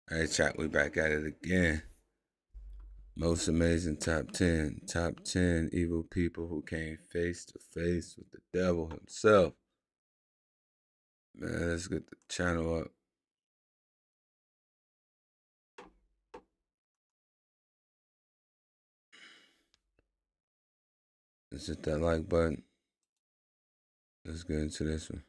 Hey, chat, we back at it again. Most amazing top 10. Top 10 evil people who came face to face with the devil himself. Man, let's get the channel up. Let's hit that like button. Let's get into this one.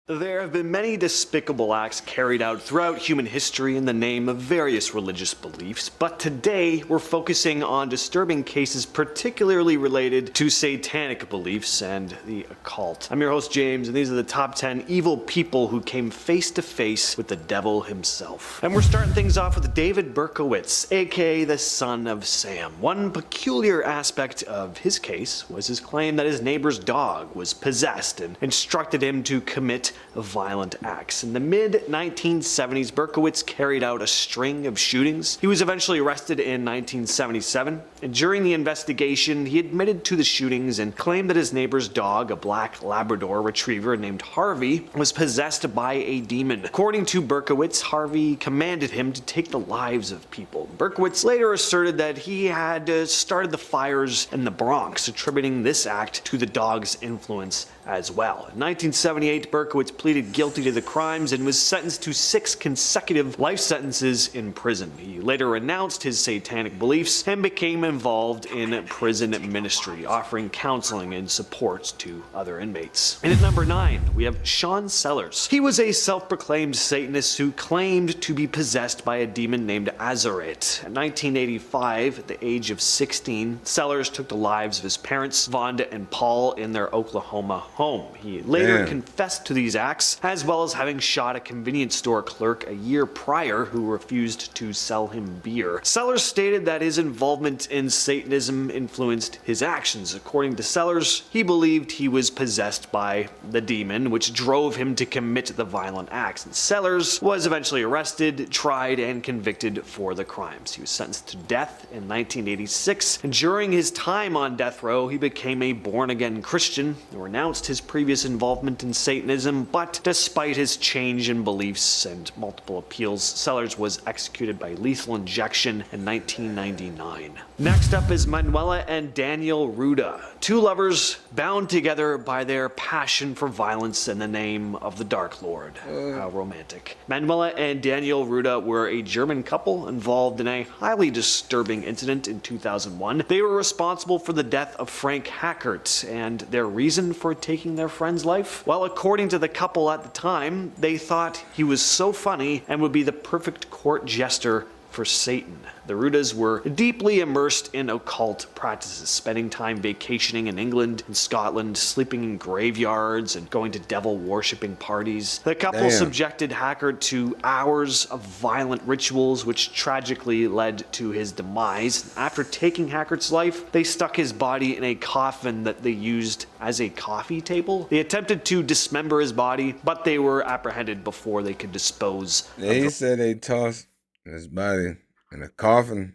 There have been many despicable acts carried out throughout human history in the name of various religious beliefs, but today we're focusing on disturbing cases particularly related to satanic beliefs and the occult. I'm your host James, and these are the top 10 evil people who came face to face with the devil himself. And we're starting things off with David Berkowitz, aka the son of Sam. One peculiar aspect of his case was his claim that his neighbor's dog was possessed and instructed him to commit violent acts. In the mid-1970s, Berkowitz carried out a string of shootings. He was eventually arrested in 1977, and during the investigation, he admitted to the shootings and claimed that his neighbor's dog, a black Labrador retriever named Harvey, was possessed by a demon. According to Berkowitz, Harvey commanded him to take the lives of people. Berkowitz later asserted that he had started the fires in the Bronx, attributing this act to the dog's influence as well. In 1978, Berkowitz pleaded guilty to the crimes and was sentenced to 6 consecutive life sentences in prison. He later renounced his satanic beliefs and became involved in prison ministry, offering counseling and support to other inmates. And at number 9, we have Sean Sellers. He was a self-proclaimed Satanist who claimed to be possessed by a demon named Azaret. In 1985, at the age of 16, Sellers took the lives of his parents, Vonda and Paul, in their Oklahoma home. He later confessed to these acts, as well as having shot a convenience store clerk a year prior who refused to sell him beer. Sellers stated that his involvement in Satanism influenced his actions. According to Sellers, he believed he was possessed by the demon, which drove him to commit the violent acts. And Sellers was eventually arrested, tried, and convicted for the crimes. He was sentenced to death in 1986, and during his time on death row, he became a born-again Christian and renounced his previous involvement in Satanism, but despite his change in beliefs and multiple appeals, Sellers was executed by lethal injection in 1999. Next up is Manuel and Daniel Ruda, two lovers bound together by their passion for violence in the name of the Dark Lord. How romantic. Manuel and Daniel Ruda were a German couple involved in a highly disturbing incident in 2001. They were responsible for the death of Frank Hackert, and their reason for taking their friend's life? Well, according to the couple at the time, they thought he was so funny and would be the perfect court jester for Satan. The Rudas were deeply immersed in occult practices, spending time vacationing in England and Scotland, sleeping in graveyards, and going to devil-worshipping parties. The couple subjected Hackert to hours of violent rituals, which tragically led to his demise. After taking Hackert's life, they stuck his body in a coffin that they used as a coffee table. They attempted to dismember his body, but they were apprehended before they could dispose of He said they tossed his body in a coffin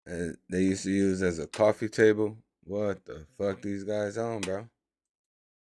they used to use as a coffee table. What the fuck these guys on, bro?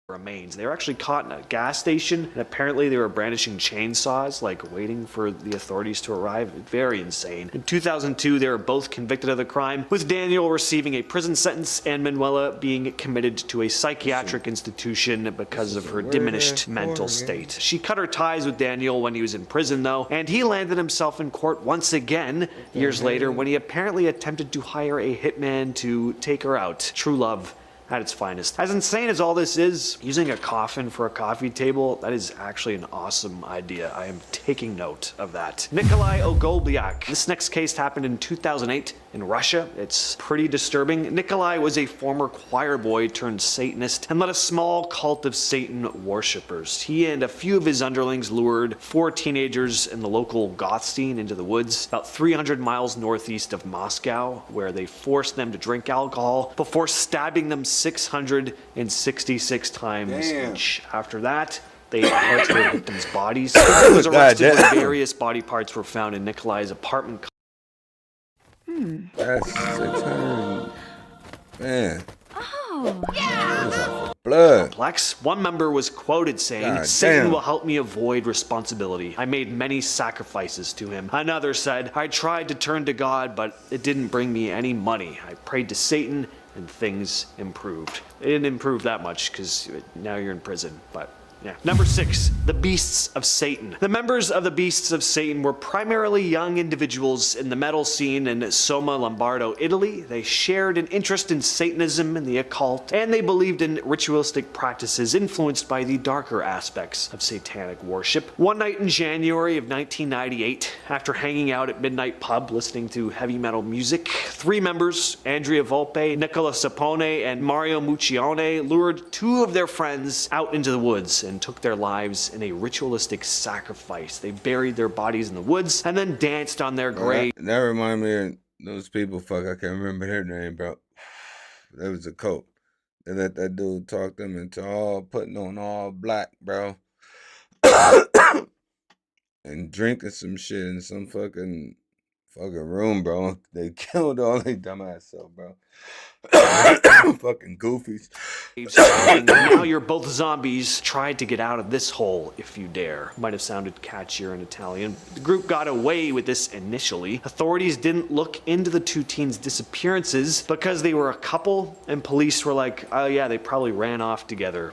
remains. They were actually caught in a gas station, and apparently they were brandishing chainsaws, like waiting for the authorities to arrive. Very insane. In 2002, they were both convicted of the crime, with Daniel receiving a prison sentence and Manuela being committed to a psychiatric institution because of her diminished mental state. She cut her ties with Daniel when he was in prison, though, and he landed himself in court once again years later when he apparently attempted to hire a hitman to take her out. True love at its finest. As insane as all this is, using a coffin for a coffee table, that is actually an awesome idea. I am taking note of that. Nikolai Ogobliak. This next case happened in 2008 in Russia. It's pretty disturbing. Nikolai was a former choir boy turned Satanist and led a small cult of Satan worshippers. He and a few of his underlings lured 4 teenagers in the local goth scene into the woods, about 300 miles northeast of Moscow, where they forced them to drink alcohol before stabbing them 666 times each. After that, they parts their victims' bodies. He was arrested when various body parts were found in Nikolai's apartment. That's 600. Man. Oh. That was off a blood. complex. One member was quoted saying, God "Satan damn. will help me avoid responsibility. I made many sacrifices to him." Another said, "I tried to turn to God, but it didn't bring me any money. I prayed to Satan and things improved." It didn't improve that much because now you're in prison, but yeah. Number 6, the Beasts of Satan. The members of the Beasts of Satan were primarily young individuals in the metal scene in Soma, Lombardo, Italy. They shared an interest in Satanism and the occult, and they believed in ritualistic practices influenced by the darker aspects of satanic worship. One night in January of 1998, after hanging out at Midnight Pub listening to heavy metal music, 3 members, Andrea Volpe, Nicola Sapone, and Mario Muccione, lured 2 of their friends out into the woods and took their lives in a ritualistic sacrifice. They buried their bodies in the woods and then danced on their grave. That remind me of those people, I can't remember their name, bro. That was a cult. They let that dude talk them into putting on all black, bro. And drinking some shit in some fucking room, bro. They killed all they dumbass self, bro. Fucking goofies. Now you're both zombies. Try to get out of this hole if you dare. Might have sounded catchier in Italian. The group got away with this initially. Authorities didn't look into the 2 teens' disappearances because they were a couple, and police were like, oh yeah, they probably ran off together.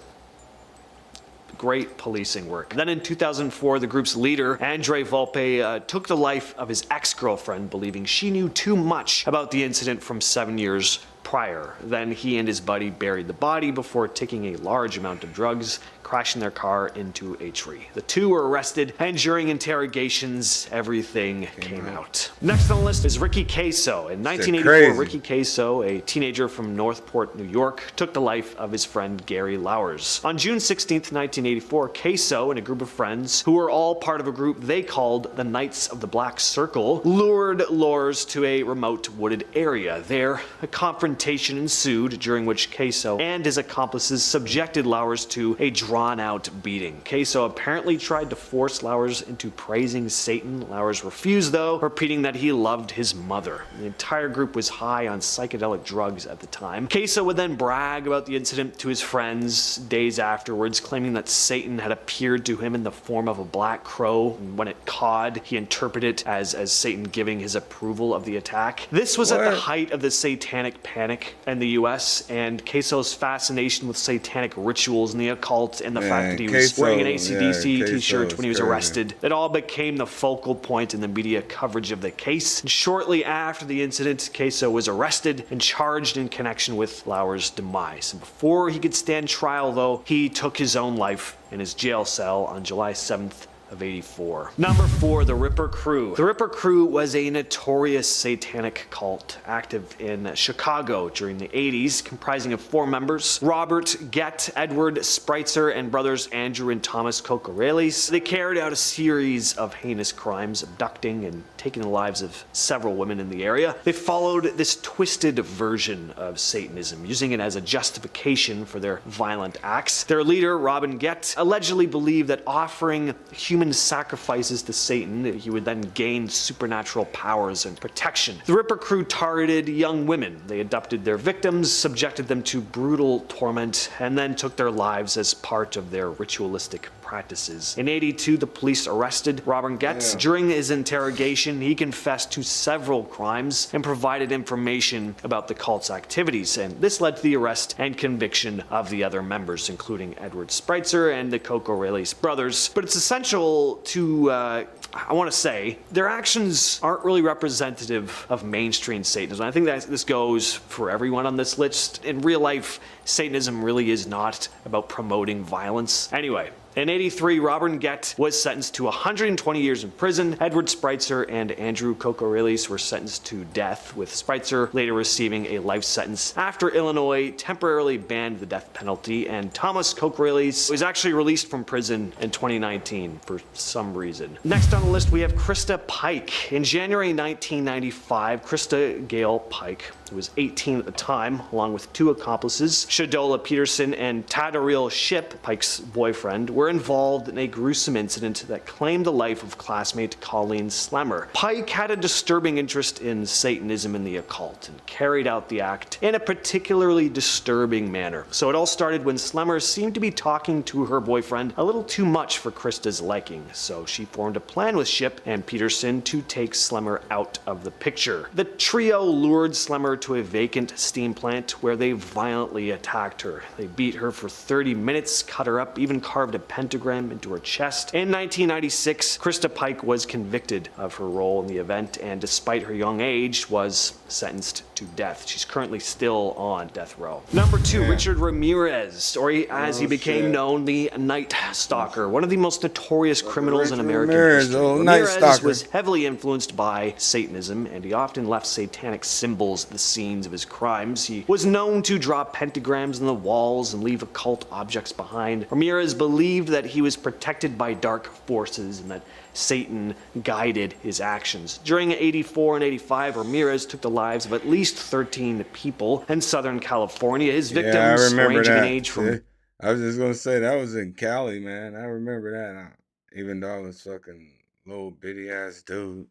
Great policing work. Then in 2004, the group's leader, Andre Volpe, took the life of his ex-girlfriend, believing she knew too much about the incident from 7 years prior. Then he and his buddy buried the body before taking a large amount of drugs, crashing their car into a tree. The 2 were arrested, and during interrogations, everything came out. Next on the list is Ricky Queso. In 1984, Ricky Queso, a teenager from Northport, New York, took the life of his friend Gary Lowers. On June 16th, 1984, Queso and a group of friends, who were all part of a group they called the Knights of the Black Circle, lured Lowers to a remote wooded area. There, a confrontation ensued, during which Queso and his accomplices subjected Lowers to a drawn-out beating. Queso apparently tried to force Lowers into praising Satan. Lowers refused, though, repeating that he loved his mother. The entire group was high on psychedelic drugs at the time. Queso would then brag about the incident to his friends days afterwards, claiming that Satan had appeared to him in the form of a black crow, and when it cawed, he interpreted it as Satan giving his approval of the attack. This was at the height of the satanic panic in the US, and Queso's fascination with satanic rituals and the occult, and the fact that he was wearing an AC/DC t-shirt when he was arrested. It all became the focal point in the media coverage of the case. And shortly after the incident, Queso was arrested and charged in connection with Lowers' demise. And before he could stand trial, though, he took his own life in his jail cell on July 7th of 84. Number 4, the Ripper Crew. The Ripper Crew was a notorious satanic cult active in Chicago during the 80s, comprising of 4 members: Robert Gett, Edward Spreitzer, and brothers Andrew and Thomas Cocorelis. They carried out a series of heinous crimes, abducting and taking the lives of several women in the area. They followed this twisted version of Satanism, using it as a justification for their violent acts. Their leader, Robin Gett, allegedly believed that offering human sacrifices to Satan, he would then gain supernatural powers and protection. The Ripper Crew targeted young women. They abducted their victims, subjected them to brutal torment, and then took their lives as part of their ritualistic practices. In 82, the police arrested Robin Getz. During his interrogation, he confessed to several crimes and provided information about the cult's activities, and this led to the arrest and conviction of the other members, including Edward Spreitzer and the Cocorelis brothers. But it's essential to, I want to say, their actions aren't really representative of mainstream Satanism. I think that this goes for everyone on this list. In real life, Satanism really is not about promoting violence. Anyway, in 83, Robin Gett was sentenced to 120 years in prison. Edward Spreitzer and Andrew Cocorelis were sentenced to death, with Spreitzer later receiving a life sentence after Illinois temporarily banned the death penalty, and Thomas Cocorelis was actually released from prison in 2019 for some reason. Next on the list, we have Christa Pike. In January 1995, Christa Gail Pike who was 18 at the time, along with 2 accomplices, Shadola Peterson and Tadariel Ship, Pike's boyfriend, were involved in a gruesome incident that claimed the life of classmate Colleen Slemmer. Pike had a disturbing interest in Satanism and the occult, and carried out the act in a particularly disturbing manner. So it all started when Slemmer seemed to be talking to her boyfriend a little too much for Christa's liking, so she formed a plan with Ship and Peterson to take Slemmer out of the picture. The trio lured Slemmer to a vacant steam plant where they violently attacked her. They beat her for 30 minutes, cut her up, even carved a pentagram into her chest. In 1996, Christa Pike was convicted of her role in the event, and despite her young age, was sentenced to death. She's currently still on death row. Number 2, Richard Ramirez, or as he became known, the Night Stalker, one of the most notorious criminals in American history. Ramirez was heavily influenced by Satanism, and he often left satanic symbols at the scenes of his crimes. He was known to draw pentagrams on the walls and leave occult objects behind. Ramirez believed that he was protected by dark forces and that Satan guided his actions. During 84 and 85, Ramirez took the lives of at least 13 people in Southern California. His victims ranging in age from... I was just gonna say, that was in Cali, man. I remember that. Even though I was fucking little bitty ass dude.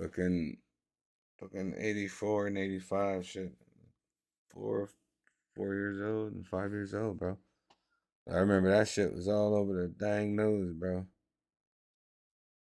Fucking 84 and 85 shit. 4 years old and 5 years old, bro. I remember that shit was all over the dang news, bro.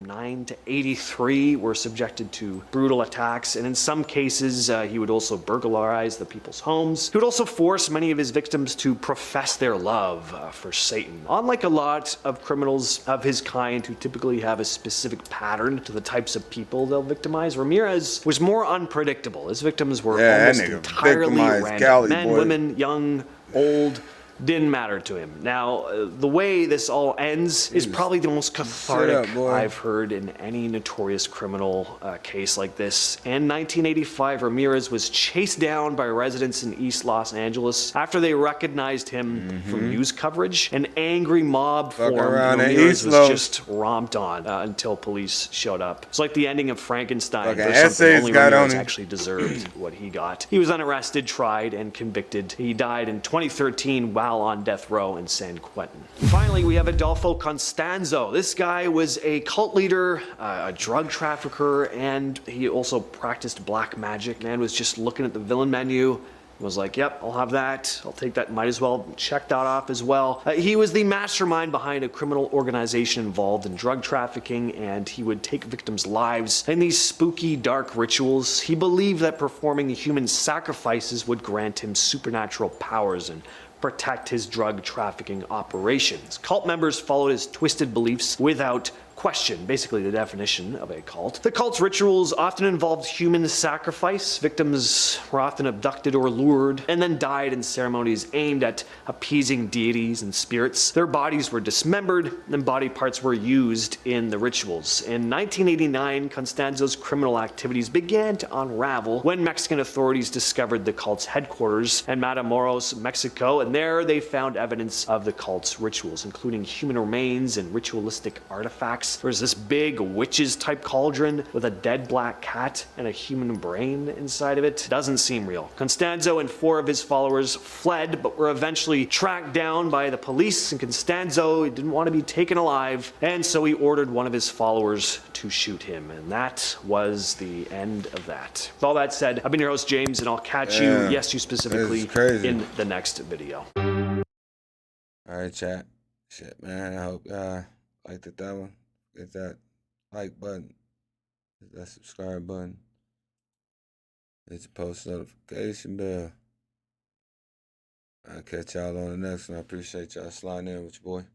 9 to 83 were subjected to brutal attacks, and in some cases he would also burglarize the people's homes. He would also force many of his victims to profess their love for Satan. Unlike a lot of criminals of his kind who typically have a specific pattern to the types of people they'll victimize, Ramirez was more unpredictable. His victims were almost entirely random. Men, women, young, old. Didn't matter to him. Now, the way this all ends is probably the most cathartic I've heard in any notorious criminal case like this. In 1985, Ramirez was chased down by residents in East Los Angeles after they recognized him from news coverage. An angry mob formed. Ramirez was just romped on until police showed up. It's like the ending of Frankenstein. Only Ramirez actually deserved what he got. He was unarrested, tried, and convicted. He died in 2013 while on death row in San Quentin. Finally, we have Adaro Constanzo. This guy was a cult leader, a drug trafficker, and he also practiced black magic. Man was just looking at the villain menu, was like, yep, I'll have that. I'll take that. Might as well check that off as well. He was the mastermind behind a criminal organization involved in drug trafficking, and he would take victims' lives in these spooky, dark rituals. He believed that performing human sacrifices would grant him supernatural powers and protect his drug trafficking operations. Cult members followed his twisted beliefs without question, basically the definition of a cult. The cult's rituals often involved human sacrifice. Victims were often abducted or lured and then died in ceremonies aimed at appeasing deities and spirits. Their bodies were dismembered and body parts were used in the rituals. In 1989, Constanzo's criminal activities began to unravel when Mexican authorities discovered the cult's headquarters in Matamoros, Mexico, and there they found evidence of the cult's rituals, including human remains and ritualistic artifacts. There was this big witches type cauldron with a dead black cat and a human brain inside of it. Doesn't seem real. Constanzo and 4 of his followers fled, but were eventually tracked down by the police, and Constanzo didn't want to be taken alive, and so he ordered one of his followers to shoot him, and that was the end of that. With all that said, I've been your host James, and I'll catch you, yes you specifically, in the next video. Alright chat. Shit man, I hope liked that one. Hit that like button, hit that subscribe button, hit the post notification bell. I'll catch y'all on the next one. I appreciate y'all sliding in with your boy.